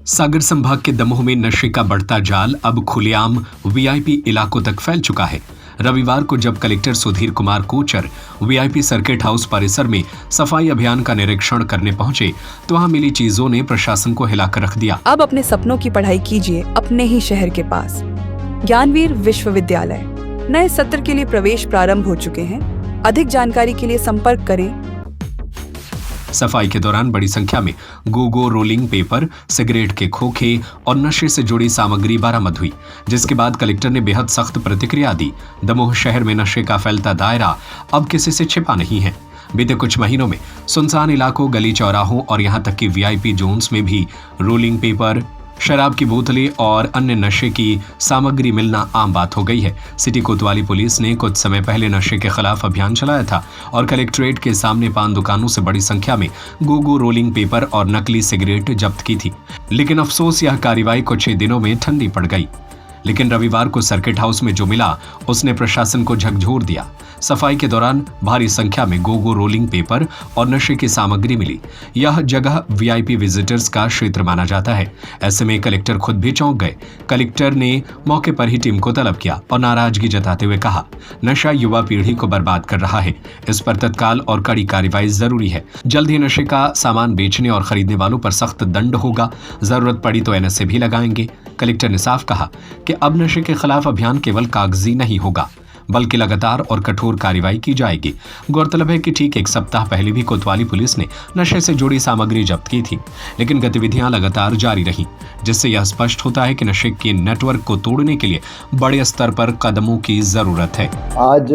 सागर संभाग के दमोह में नशे का बढ़ता जाल अब खुलेआम वीआईपी इलाकों तक फैल चुका है। रविवार को जब collector Sudhir Kumar Kochar VIP circuit house परिसर में सफाई अभियान का निरीक्षण करने पहुंचे तो वहां मिली चीजों ने प्रशासन को हिलाकर रख दिया। अब अपने सपनों की पढ़ाई कीजिए अपने ही शहर के पास। ज्ञानवीर विश्वविद्यालय नए सत्र के लिए प्रवेश प्रारंभ हो चुके हैं। अधिक जानकारी के लिए संपर्क करें। सफाई के दौरान बड़ी संख्या में गोगो, रोलिंग पेपर, सिगरेट के खोखे और नशे से जुड़ी सामग्री बरामद हुई, जिसके बाद कलेक्टर ने बेहद सख्त प्रतिक्रिया दी। दमोह शहर में नशे का फैलता दायरा अब किसी से छिपा नहीं है। बीते कुछ महीनों में सुनसान इलाकों, गली चौराहों और यहां तक कि वीआईपी जोन्स में भी रोलिंग पेपर, शराब की बोतलें और अन्य नशे की सामग्री मिलना आम बात हो गई है। सिटी कोतवाली पुलिस ने कुछ समय पहले नशे के खिलाफ अभियान चलाया था और कलेक्ट्रेट के सामने पान दुकानों से बड़ी संख्या में गोगो, रोलिंग पेपर और नकली सिगरेट जब्त की थी। लेकिन अफसोस यह कार्रवाई कुछ ही दिनों में ठंडी पड़ गई। लेकिन रविवार को सर्किट हाउस में जो मिला उसने प्रशासन को झकझोर दिया। सफाई के दौरान भारी संख्या में गोगो, रोलिंग पेपर और नशे की सामग्री मिली। यह जगह वीआईपी विजिटर्स का क्षेत्र माना जाता है। ऐसे में कलेक्टर खुद भी चौंक गए। कलेक्टर ने मौके पर ही टीम को तलब किया और नाराजगी जताते हुए कहा, नशा युवा पीढ़ी को बर्बाद कर रहा है। इस पर तत्काल और कड़ी कार्रवाई जरूरी है। जल्द ही नशे का सामान बेचने और खरीदने वालों पर सख्त दंड होगा। जरूरत पड़ी तो एनएसए भी लगाएंगे। कलेक्टर ने साफ कहा कि अब नशे के खिलाफ अभियान केवल कागजी नहीं होगा, बल्कि लगातार और कठोर कार्रवाई की जाएगी। गौरतलब है कि ठीक एक सप्ताह पहले भी कोतवाली पुलिस ने नशे से जुड़ी सामग्री जब्त की थी, लेकिन गतिविधियां लगातार जारी रहीं, जिससे यह स्पष्ट होता है कि नशे के नेटवर्क को तोड़ने के लिए बड़े स्तर पर कदमों की जरूरत है। आज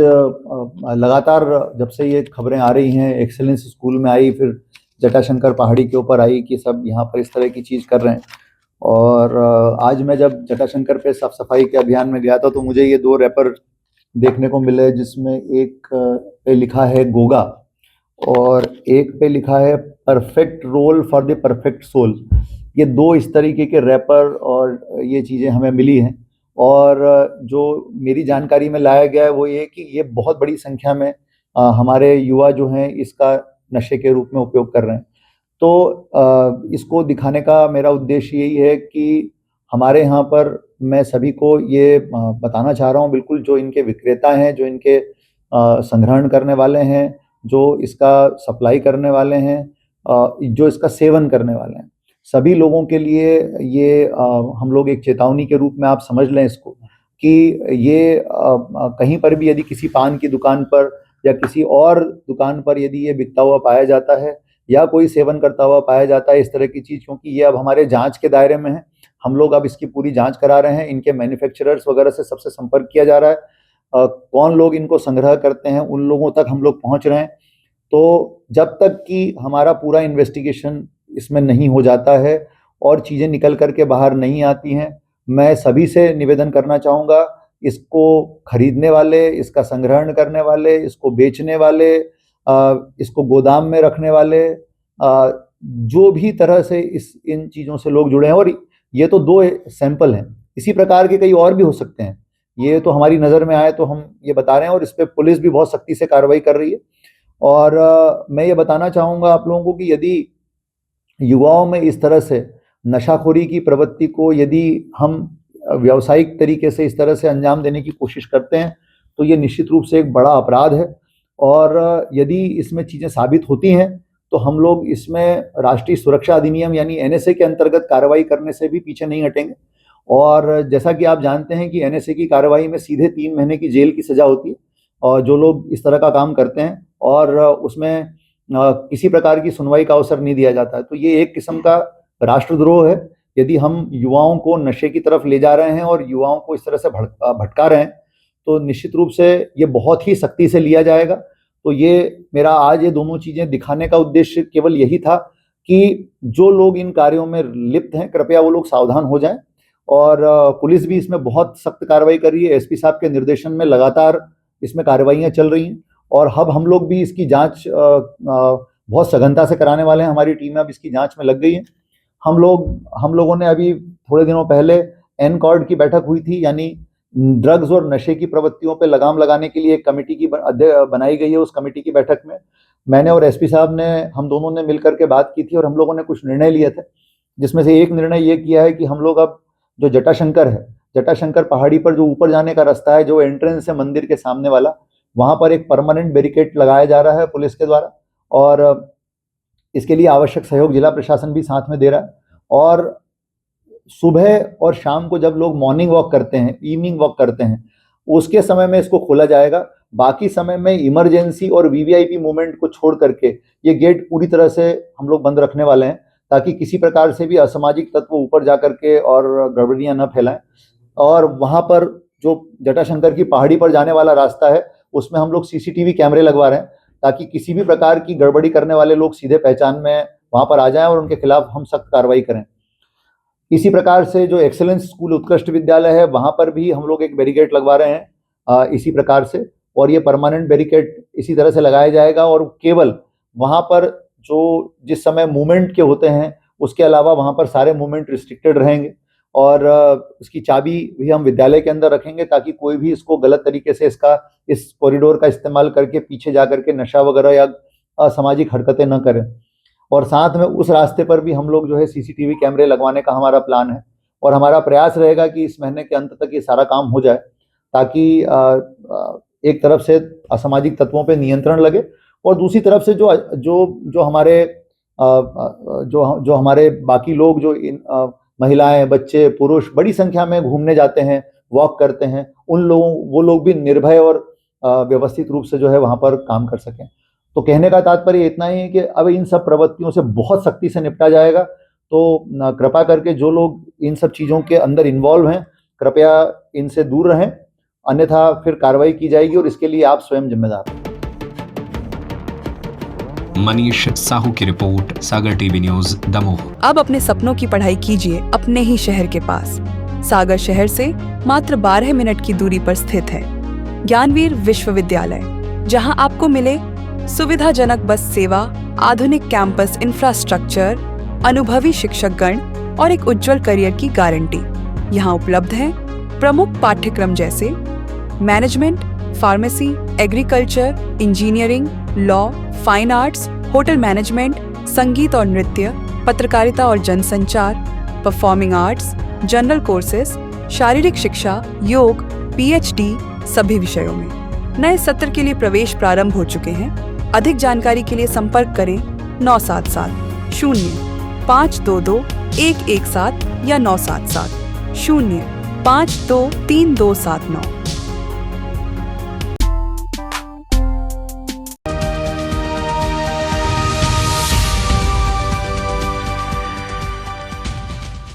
लगातार जब से ये खबरें आ रही हैं, एक्सेलेंस स्कूल में आई, फिर जटाशंकर पहाड़ी के ऊपर आई कि सब यहाँ पर इस तरह की चीज़ कर रहे हैं, और आज मैं जब जटाशंकर पे साफ सफाई के अभियान में गया था तो मुझे ये दो रैपर देखने को मिले, जिसमें एक पे लिखा है गोगा और एक पे लिखा है perfect role for the perfect soul. ये दो इस तरीके के रैपर और ये चीज़ें हमें मिली हैं, और जो मेरी जानकारी में लाया गया है वो ये कि ये बहुत बड़ी संख्या में हमारे युवा जो हैं इसका नशे के रूप में उपयोग कर रहे हैं। तो इसको दिखाने का मेरा उद्देश्य यही है कि हमारे यहाँ पर मैं सभी को ये बताना चाह रहा हूँ, बिल्कुल जो इनके विक्रेता हैं, जो इनके संग्रहण करने वाले हैं, जो इसका सप्लाई करने वाले हैं, जो इसका सेवन करने वाले हैं, सभी लोगों के लिए ये हम लोग एक चेतावनी के रूप में आप समझ लें इसको, कि ये कहीं पर भी यदि किसी पान की दुकान पर या किसी और दुकान पर यदि ये बिकता हुआ पाया जाता है या कोई सेवन करता हुआ पाया जाता है इस तरह की चीज़, क्योंकि ये अब हमारे जांच के दायरे में है, हम लोग अब इसकी पूरी जांच करा रहे हैं। इनके मैन्युफैक्चरर्स वगैरह से सबसे संपर्क किया जा रहा है। कौन लोग इनको संग्रह करते हैं उन लोगों तक हम लोग पहुंच रहे हैं। तो जब तक कि हमारा पूरा इन्वेस्टिगेशन इसमें नहीं हो जाता है और चीज़ें निकल करके बाहर नहीं आती हैं, मैं सभी से निवेदन करना चाहूँगा, इसको खरीदने वाले, इसका संग्रहण करने वाले, इसको बेचने वाले, इसको गोदाम में रखने वाले, जो भी तरह से इन चीज़ों से लोग जुड़े हैं, और ये तो दो सैंपल हैं, इसी प्रकार के कई और भी हो सकते हैं। ये तो हमारी नज़र में आए तो हम ये बता रहे हैं, और इस पर पुलिस भी बहुत सख्ती से कार्रवाई कर रही है। और मैं ये बताना चाहूँगा आप लोगों को कि यदि युवाओं में इस तरह से नशाखोरी की प्रवृत्ति को यदि हम व्यावसायिक तरीके से इस तरह से अंजाम देने की कोशिश करते हैं तो ये निश्चित रूप से एक बड़ा अपराध है, और यदि इसमें चीज़ें साबित होती हैं तो हम लोग इसमें राष्ट्रीय सुरक्षा अधिनियम यानी एनएसए के अंतर्गत कार्रवाई करने से भी पीछे नहीं हटेंगे। और जैसा कि आप जानते हैं कि एनएसए की कार्रवाई में सीधे 3 महीने की जेल की सज़ा होती है, और जो लोग इस तरह का काम करते हैं, और उसमें किसी प्रकार की सुनवाई का अवसर नहीं दिया जाता है। तो ये एक किस्म का राष्ट्रद्रोह है। यदि हम युवाओं को नशे की तरफ ले जा रहे हैं और युवाओं को इस तरह से भटका रहे हैं तो निश्चित रूप से ये बहुत ही सख्ती से लिया जाएगा। तो ये मेरा आज ये दोनों चीज़ें दिखाने का उद्देश्य केवल यही था कि जो लोग इन कार्यों में लिप्त हैं कृपया वो लोग सावधान हो जाएं, और पुलिस भी इसमें बहुत सख्त कार्रवाई कर रही है। एसपी साहब के निर्देशन में लगातार इसमें कार्रवाइयाँ चल रही हैं, और अब हम लोग भी इसकी जांच बहुत सघनता से कराने वाले हैं। हमारी टीम अब इसकी जांच में लग गई है। हम लोगों ने अभी थोड़े दिनों पहले एनकॉर्ड की बैठक हुई थी, यानी ड्रग्स और नशे की प्रवृत्तियों पे लगाम लगाने के लिए एक कमेटी की बनाई गई है। उस कमेटी की बैठक में मैंने और एसपी साहब ने, हम दोनों ने मिलकर के बात की थी, और हम लोगों ने कुछ निर्णय लिए थे। जिसमें से एक निर्णय ये किया है कि हम लोग अब जो जटाशंकर है, जटाशंकर पहाड़ी पर जो ऊपर जाने का रास्ता है, जो एंट्रेंस है मंदिर के सामने वाला, वहां पर एक परमानेंट बैरिकेड लगाया जा रहा है पुलिस के द्वारा, और इसके लिए आवश्यक सहयोग जिला प्रशासन भी साथ में दे रहा है। और सुबह और शाम को जब लोग मॉर्निंग वॉक करते हैं, इवनिंग वॉक करते हैं, उसके समय में इसको खोला जाएगा। बाकी समय में इमरजेंसी और वीवीआईपी मूवमेंट को छोड़ करके ये गेट पूरी तरह से हम लोग बंद रखने वाले हैं, ताकि किसी प्रकार से भी असामाजिक तत्व ऊपर जा करके और गड़बड़ियां न फैलाएं। और वहां पर जो जटाशंकर की पहाड़ी पर जाने वाला रास्ता है, उसमें हम लोग सीसीटीवी कैमरे लगवा रहे हैं, ताकि किसी भी प्रकार की गड़बड़ी करने वाले लोग सीधे पहचान में वहां पर आ जाएं और उनके खिलाफ हम सख्त कार्रवाई करें। इसी प्रकार से जो एक्सेलेंस स्कूल उत्कृष्ट विद्यालय है, वहां पर भी हम लोग एक बैरिकेड लगवा रहे हैं इसी प्रकार से, और ये परमानेंट बैरिकेड इसी तरह से लगाया जाएगा। और केवल वहां पर जो जिस समय मूवमेंट के होते हैं, उसके अलावा वहां पर सारे मूवमेंट रिस्ट्रिक्टेड रहेंगे, और इसकी चाबी भी हम विद्यालय के अंदर रखेंगे, ताकि कोई भी इसको गलत तरीके से इस कॉरिडोर का इस्तेमाल करके पीछे जा करके नशा वगैरह या असामाजिक हरकतें न करें। और साथ में उस रास्ते पर भी हम लोग जो है सीसीटीवी कैमरे लगवाने का हमारा प्लान है, और हमारा प्रयास रहेगा कि इस महीने के अंत तक ये सारा काम हो जाए, ताकि एक तरफ से असामाजिक तत्वों पे नियंत्रण लगे, और दूसरी तरफ से जो हमारे बाकी लोग, जो महिलाएं, बच्चे, पुरुष बड़ी संख्या में घूमने जाते हैं, वॉक करते हैं, वो लोग भी निर्भय और व्यवस्थित रूप से जो है वहां पर काम कर सकें। तो कहने का तात्पर्य इतना ही है कि अब इन सब प्रवृत्तियों से बहुत सख्ती से निपटा जाएगा। तो कृपा करके जो लोग इन सब चीज़ों के अंदर इन्वॉल्व हैं, कृपया इनसे दूर रहें, अन्यथा फिर कार्रवाई की जाएगी, और इसके लिए आप स्वयं जिम्मेदार हैं। मनीष साहू की रिपोर्ट, सागर टीवी न्यूज, दमोह। अब अपने सपनों की पढ़ाई कीजिए अपने ही शहर के पास। सागर शहर से मात्र 12 मिनट की दूरी पर स्थित है ज्ञानवीर विश्वविद्यालय, जहां आपको मिले सुविधाजनक बस सेवा, आधुनिक कैंपस इंफ्रास्ट्रक्चर, अनुभवी शिक्षकगण और एक उज्जवल करियर की गारंटी। यहाँ उपलब्ध है प्रमुख पाठ्यक्रम जैसे management, pharmacy, agriculture, engineering, law, fine arts, hotel management, संगीत और नृत्य, पत्रकारिता और जनसंचार, परफॉर्मिंग आर्ट्स, जनरल कोर्सेज, शारीरिक शिक्षा, योग, पीएचडी सभी विषयों में। नए सत्र के लिए प्रवेश प्रारंभ हो चुके हैं। अधिक जानकारी के लिए संपर्क करें 977 0 522 117 या 977 0 523 279।